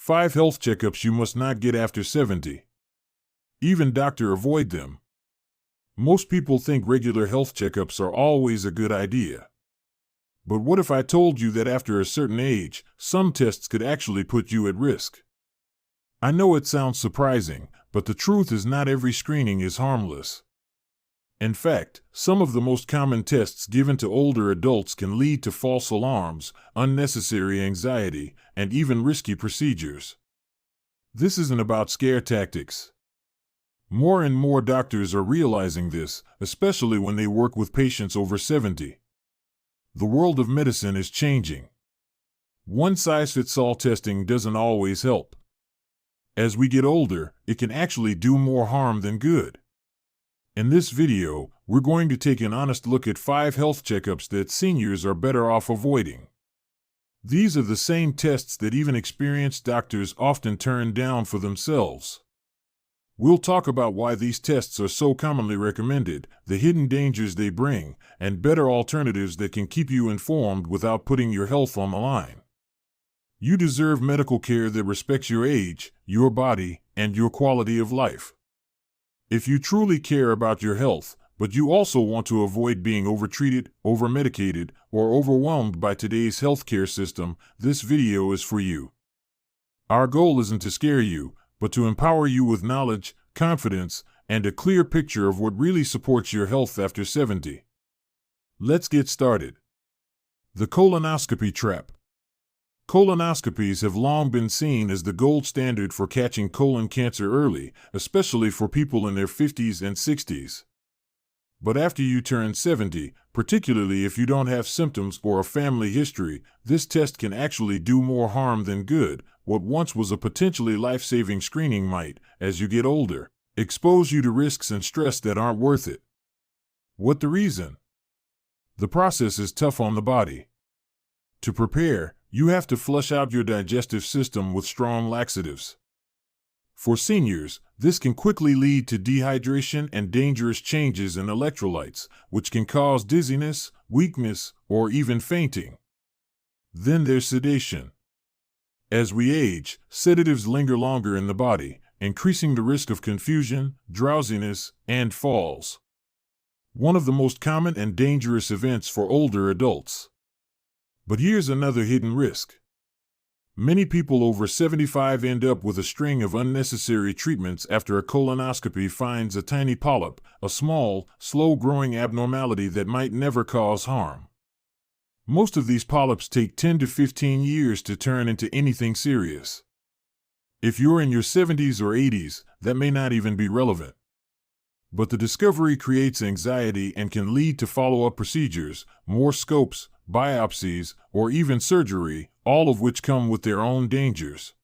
5 health checkups you must not get after 70. Even doctors avoid them. Most people think regular health checkups are always a good idea. But what if I told you that after a certain age, some tests could actually put you at risk? I know it sounds surprising, but the truth is not every screening is harmless. In fact, some of the most common tests given to older adults can lead to false alarms, unnecessary anxiety, and even risky procedures. This isn't about scare tactics. More and more doctors are realizing this, especially when they work with patients over 70. The world of medicine is changing. One-size-fits-all testing doesn't always help. As we get older, it can actually do more harm than good. In this video, we're going to take an honest look at 5 health checkups that seniors are better off avoiding. These are the same tests that even experienced doctors often turn down for themselves. We'll talk about why these tests are so commonly recommended, the hidden dangers they bring, and better alternatives that can keep you informed without putting your health on the line. You deserve medical care that respects your age, your body, and your quality of life. If you truly care about your health, but you also want to avoid being overtreated, overmedicated, or overwhelmed by today's healthcare system, this video is for you. Our goal isn't to scare you, but to empower you with knowledge, confidence, and a clear picture of what really supports your health after 70. Let's get started. The colonoscopy trap. Colonoscopies have long been seen as the gold standard for catching colon cancer early, especially for people in their 50s and 60s. But after you turn 70, particularly if you don't have symptoms or a family history, this test can actually do more harm than good. What once was a potentially life-saving screening might, as you get older, expose you to risks and stress that aren't worth it. What the reason? The process is tough on the body. To prepare, you have to flush out your digestive system with strong laxatives. For seniors, this can quickly lead to dehydration and dangerous changes in electrolytes, which can cause dizziness, weakness, or even fainting. Then there's sedation. As we age, sedatives linger longer in the body, increasing the risk of confusion, drowsiness, and falls. One of the most common and dangerous events for older adults. But here's another hidden risk. Many people over 75 end up with a string of unnecessary treatments after a colonoscopy finds a tiny polyp, a small, slow-growing abnormality that might never cause harm. Most of these polyps take 10 to 15 years to turn into anything serious. If you're in your 70s or 80s, that may not even be relevant. But the discovery creates anxiety and can lead to follow-up procedures, more scopes, biopsies, or even surgery, all of which come with their own dangers.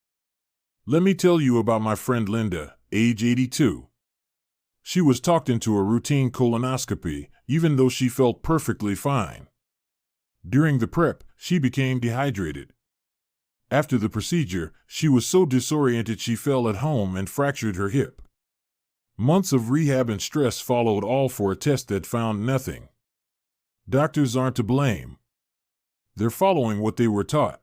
Let me tell you about my friend Linda, age 82. She was talked into a routine colonoscopy, even though she felt perfectly fine. During the prep, she became dehydrated. After the procedure, she was so disoriented she fell at home and fractured her hip. Months of rehab and stress followed, all for a test that found nothing. Doctors aren't to blame. They're following what they were taught.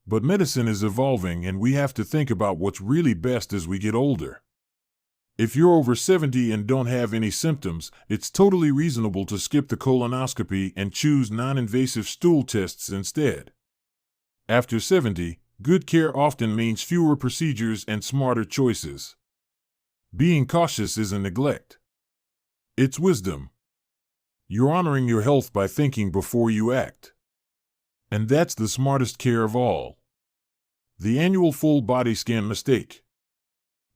But medicine is evolving, and we have to think about what's really best as we get older. If you're over 70 and don't have any symptoms, it's totally reasonable to skip the colonoscopy and choose non-invasive stool tests instead. After 70, good care often means fewer procedures and smarter choices. Being cautious isn't neglect. It's wisdom. You're honoring your health by thinking before you act. And that's the smartest care of all. The annual full body scan mistake.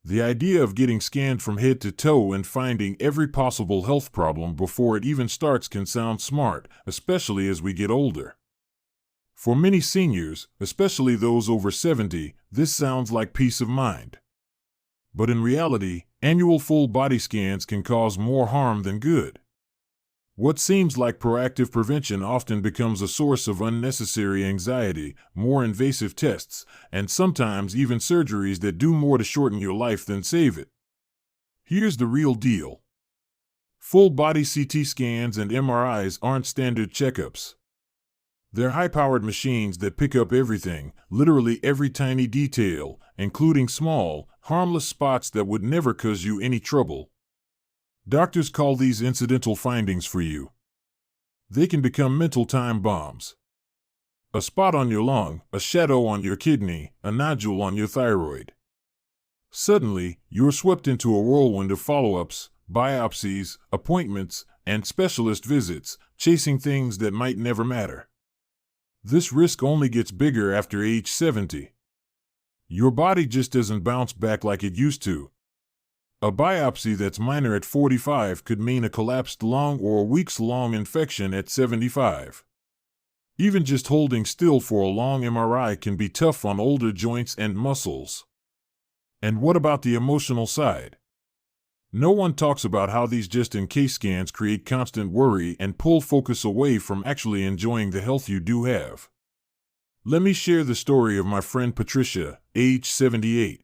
The idea of getting scanned from head to toe and finding every possible health problem before it even starts can sound smart, especially as we get older. For many seniors, especially those over 70, this sounds like peace of mind. But in reality, annual full body scans can cause more harm than good. What seems like proactive prevention often becomes a source of unnecessary anxiety, more invasive tests, and sometimes even surgeries that do more to shorten your life than save it. Here's the real deal. Full-body CT scans and MRIs aren't standard checkups. They're high-powered machines that pick up everything, literally every tiny detail, including small, harmless spots that would never cause you any trouble. Doctors call these incidental findings for you. They can become mental time bombs. A spot on your lung, a shadow on your kidney, a nodule on your thyroid. Suddenly, you're swept into a whirlwind of follow-ups, biopsies, appointments, and specialist visits, chasing things that might never matter. This risk only gets bigger after age 70. Your body just doesn't bounce back like it used to. A biopsy that's minor at 45 could mean a collapsed lung or a weeks-long infection at 75. Even just holding still for a long MRI can be tough on older joints and muscles. And what about the emotional side? No one talks about how these just-in-case scans create constant worry and pull focus away from actually enjoying the health you do have. Let me share the story of my friend Patricia, age 78.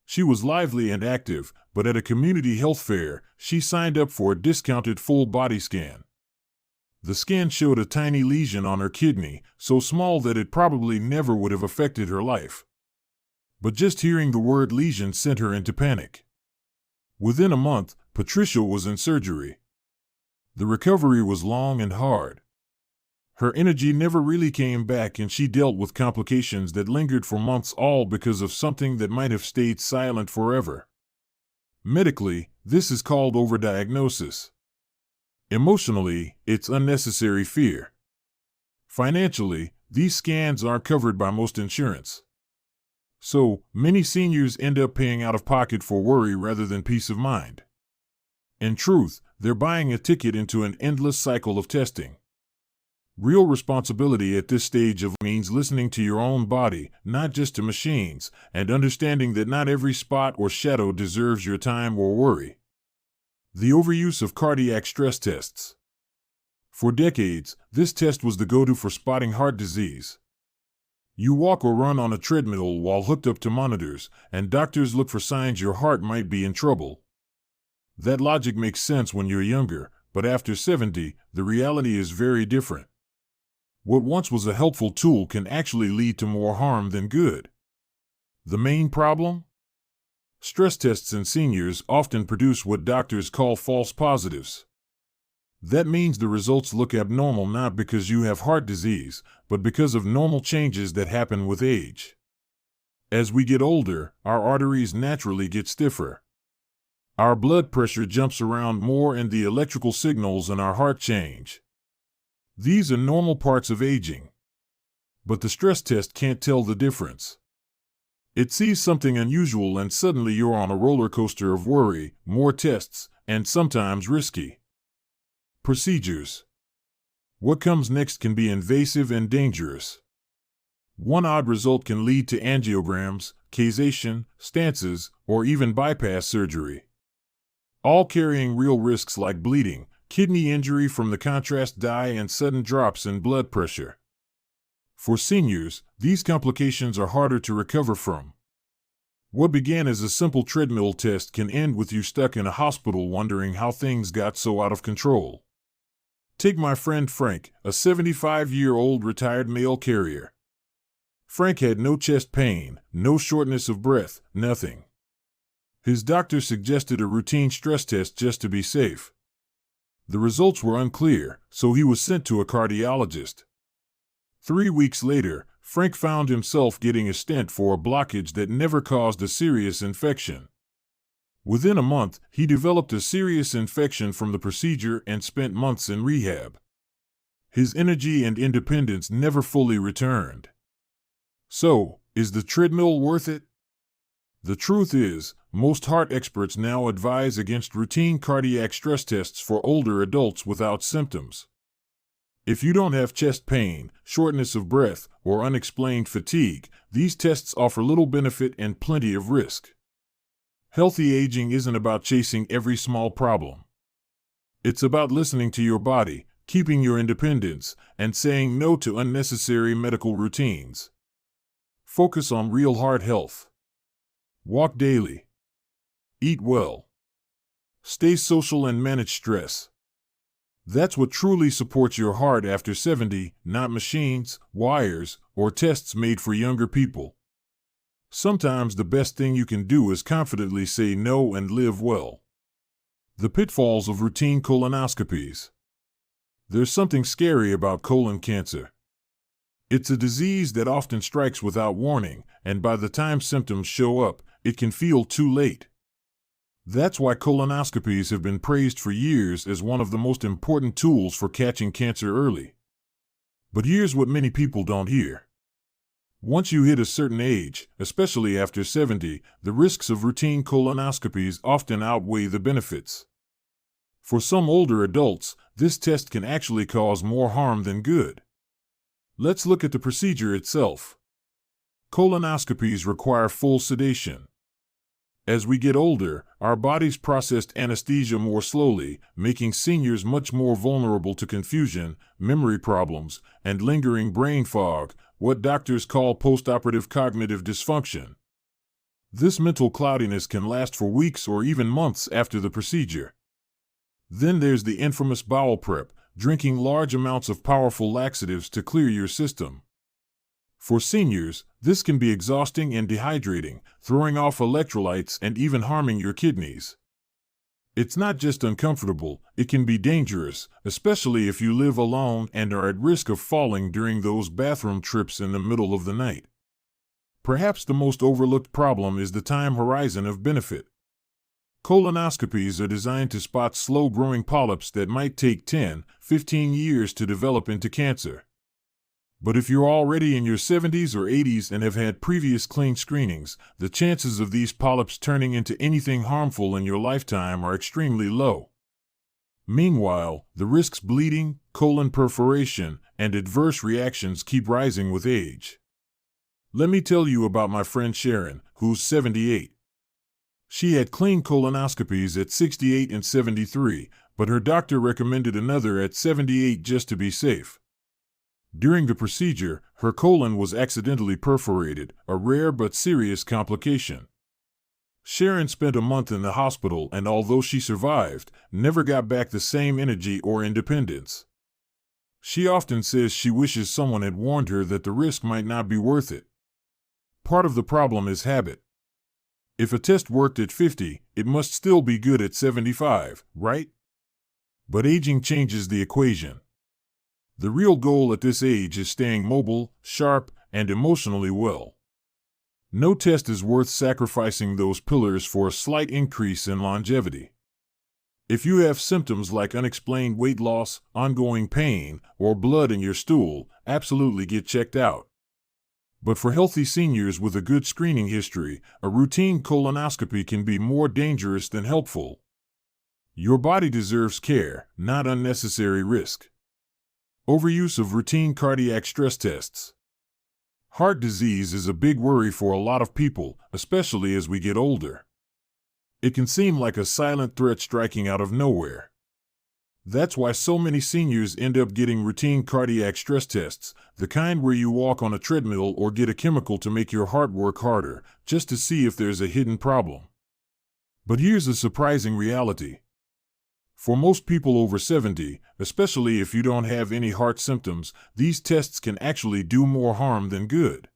She was lively and active, but at a community health fair, she signed up for a discounted full-body scan. The scan showed a tiny lesion on her kidney, so small that it probably never would have affected her life. But just hearing the word lesion sent her into panic. Within a month, Patricia was in surgery. The recovery was long and hard. Her energy never really came back, and she dealt with complications that lingered for months, all because of something that might have stayed silent forever. Medically, this is called overdiagnosis. Emotionally, it's unnecessary fear. Financially, these scans aren't covered by most insurance. So, many seniors end up paying out of pocket for worry rather than peace of mind. In truth, they're buying a ticket into an endless cycle of testing. Real responsibility at this stage of means listening to your own body, not just to machines, and understanding that not every spot or shadow deserves your time or worry. The overuse of cardiac stress tests. For decades, this test was the go-to for spotting heart disease. You walk or run on a treadmill while hooked up to monitors, and doctors look for signs your heart might be in trouble. That logic makes sense when you're younger, but after 70, the reality is very different. What once was a helpful tool can actually lead to more harm than good. The main problem? Stress tests in seniors often produce what doctors call false positives. That means the results look abnormal not because you have heart disease, but because of normal changes that happen with age. As we get older, our arteries naturally get stiffer. Our blood pressure jumps around more and the electrical signals in our heart change. These are normal parts of aging. But the stress test can't tell the difference. It sees something unusual and suddenly you're on a roller coaster of worry, more tests, and sometimes risky procedures. What comes next can be invasive and dangerous. One odd result can lead to angiograms, caesation, stances, or even bypass surgery. All carrying real risks like bleeding, kidney injury from the contrast dye, and sudden drops in blood pressure. For seniors, these complications are harder to recover from. What began as a simple treadmill test can end with you stuck in a hospital wondering how things got so out of control. Take my friend Frank, a 75-year-old retired mail carrier. Frank had no chest pain, no shortness of breath, nothing. His doctor suggested a routine stress test just to be safe. The results were unclear, so he was sent to a cardiologist. 3 weeks later, Frank found himself getting a stent for a blockage that never caused a serious infection. Within a month, he developed a serious infection from the procedure and spent months in rehab. His energy and independence never fully returned. So, is the treadmill worth it? The truth is, most heart experts now advise against routine cardiac stress tests for older adults without symptoms. If you don't have chest pain, shortness of breath, or unexplained fatigue, these tests offer little benefit and plenty of risk. Healthy aging isn't about chasing every small problem. It's about listening to your body, keeping your independence, and saying no to unnecessary medical routines. Focus on real heart health. Walk daily. Eat well. Stay social and manage stress. That's what truly supports your heart after 70, not machines, wires, or tests made for younger people. Sometimes the best thing you can do is confidently say no and live well. The pitfalls of routine colonoscopies. There's something scary about colon cancer. It's a disease that often strikes without warning, and by the time symptoms show up, it can feel too late. That's why colonoscopies have been praised for years as one of the most important tools for catching cancer early. But here's what many people don't hear. Once you hit a certain age, especially after 70, the risks of routine colonoscopies often outweigh the benefits. For some older adults, this test can actually cause more harm than good. Let's look at the procedure itself. Colonoscopies require full sedation. As we get older, our bodies process anesthesia more slowly, making seniors much more vulnerable to confusion, memory problems, and lingering brain fog, what doctors call postoperative cognitive dysfunction. This mental cloudiness can last for weeks or even months after the procedure. Then there's the infamous bowel prep, drinking large amounts of powerful laxatives to clear your system. For seniors, this can be exhausting and dehydrating, throwing off electrolytes and even harming your kidneys. It's not just uncomfortable, it can be dangerous, especially if you live alone and are at risk of falling during those bathroom trips in the middle of the night. Perhaps the most overlooked problem is the time horizon of benefit. Colonoscopies are designed to spot slow-growing polyps that might take 10, 15 years to develop into cancer. But if you're already in your 70s or 80s and have had previous clean screenings, the chances of these polyps turning into anything harmful in your lifetime are extremely low. Meanwhile, the risks bleeding, colon perforation, and adverse reactions keep rising with age. Let me tell you about my friend Sharon, who's 78. She had clean colonoscopies at 68 and 73, but her doctor recommended another at 78 just to be safe. During the procedure, her colon was accidentally perforated, a rare but serious complication. Sharon spent a month in the hospital and, although she survived, never got back the same energy or independence. She often says she wishes someone had warned her that the risk might not be worth it. Part of the problem is habit. If a test worked at 50, it must still be good at 75, right? But aging changes the equation. The real goal at this age is staying mobile, sharp, and emotionally well. No test is worth sacrificing those pillars for a slight increase in longevity. If you have symptoms like unexplained weight loss, ongoing pain, or blood in your stool, absolutely get checked out. But for healthy seniors with a good screening history, a routine colonoscopy can be more dangerous than helpful. Your body deserves care, not unnecessary risk. Overuse of routine cardiac stress tests. Heart disease is a big worry for a lot of people, especially as we get older. It can seem like a silent threat striking out of nowhere. That's why so many seniors end up getting routine cardiac stress tests, the kind where you walk on a treadmill or get a chemical to make your heart work harder, just to see if there's a hidden problem. But here's a surprising reality. For most people over 70, especially if you don't have any heart symptoms, these tests can actually do more harm than good.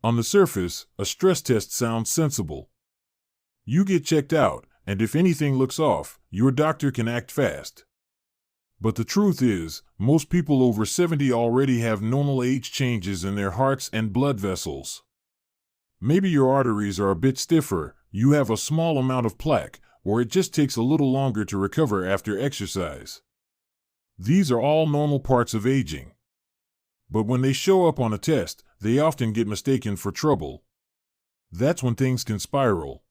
On the surface, a stress test sounds sensible. You get checked out, and if anything looks off, your doctor can act fast. But the truth is, most people over 70 already have normal age changes in their hearts and blood vessels. Maybe your arteries are a bit stiffer, you have a small amount of plaque, or it just takes a little longer to recover after exercise. These are all normal parts of aging. But when they show up on a test, they often get mistaken for trouble. That's when things can spiral.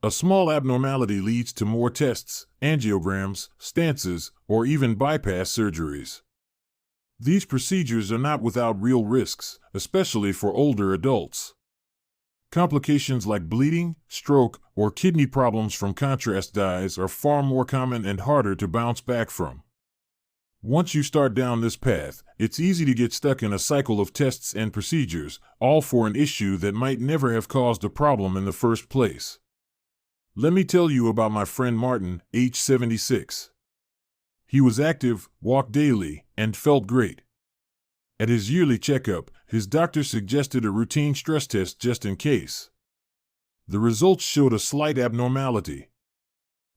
A small abnormality leads to more tests, angiograms, stances, or even bypass surgeries. These procedures are not without real risks, especially for older adults. Complications like bleeding, stroke, or kidney problems from contrast dyes are far more common and harder to bounce back from. Once you start down this path, it's easy to get stuck in a cycle of tests and procedures, all for an issue that might never have caused a problem in the first place. Let me tell you about my friend Martin, age 76. He was active, walked daily, and felt great. At his yearly checkup, his doctor suggested a routine stress test just in case. The results showed a slight abnormality.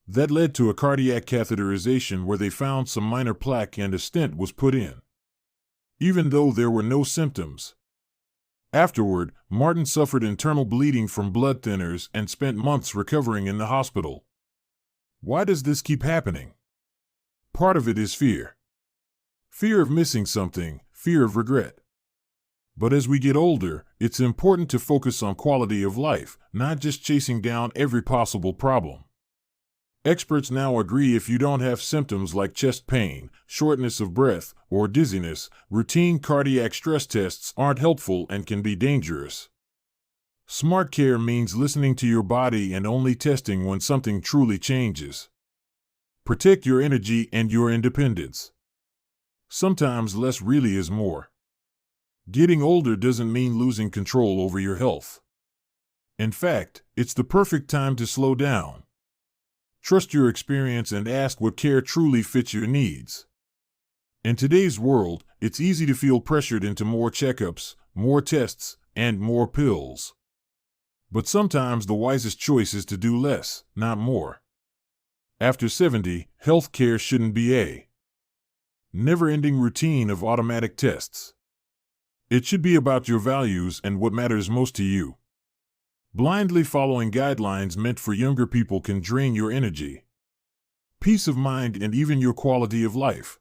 That led to a cardiac catheterization where they found some minor plaque and a stent was put in, even though there were no symptoms. Afterward, Martin suffered internal bleeding from blood thinners and spent months recovering in the hospital. Why does this keep happening? Part of it is fear. Fear of missing something, fear of regret. But as we get older, it's important to focus on quality of life, not just chasing down every possible problem. Experts now agree if you don't have symptoms like chest pain, shortness of breath, or dizziness, routine cardiac stress tests aren't helpful and can be dangerous. Smart care means listening to your body and only testing when something truly changes. Protect your energy and your independence. Sometimes less really is more. Getting older doesn't mean losing control over your health. In fact, it's the perfect time to slow down. Trust your experience and ask what care truly fits your needs. In today's world, it's easy to feel pressured into more checkups, more tests, and more pills. But sometimes the wisest choice is to do less, not more. After 70, health care shouldn't be a never-ending routine of automatic tests. It should be about your values and what matters most to you. Blindly following guidelines meant for younger people can drain your energy, peace of mind, and even your quality of life.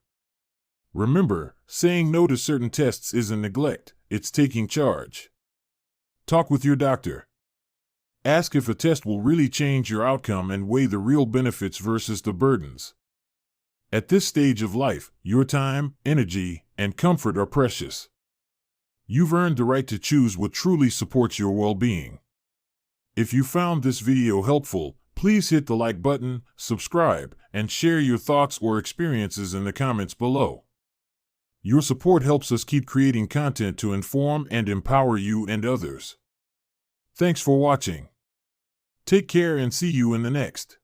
Remember, saying no to certain tests isn't neglect, it's taking charge. Talk with your doctor. Ask if a test will really change your outcome and weigh the real benefits versus the burdens. At this stage of life, your time, energy, and comfort are precious. You've earned the right to choose what truly supports your well-being. If you found this video helpful, please hit the like button, subscribe, and share your thoughts or experiences in the comments below. Your support helps us keep creating content to inform and empower you and others. Thanks for watching. Take care and see you in the next.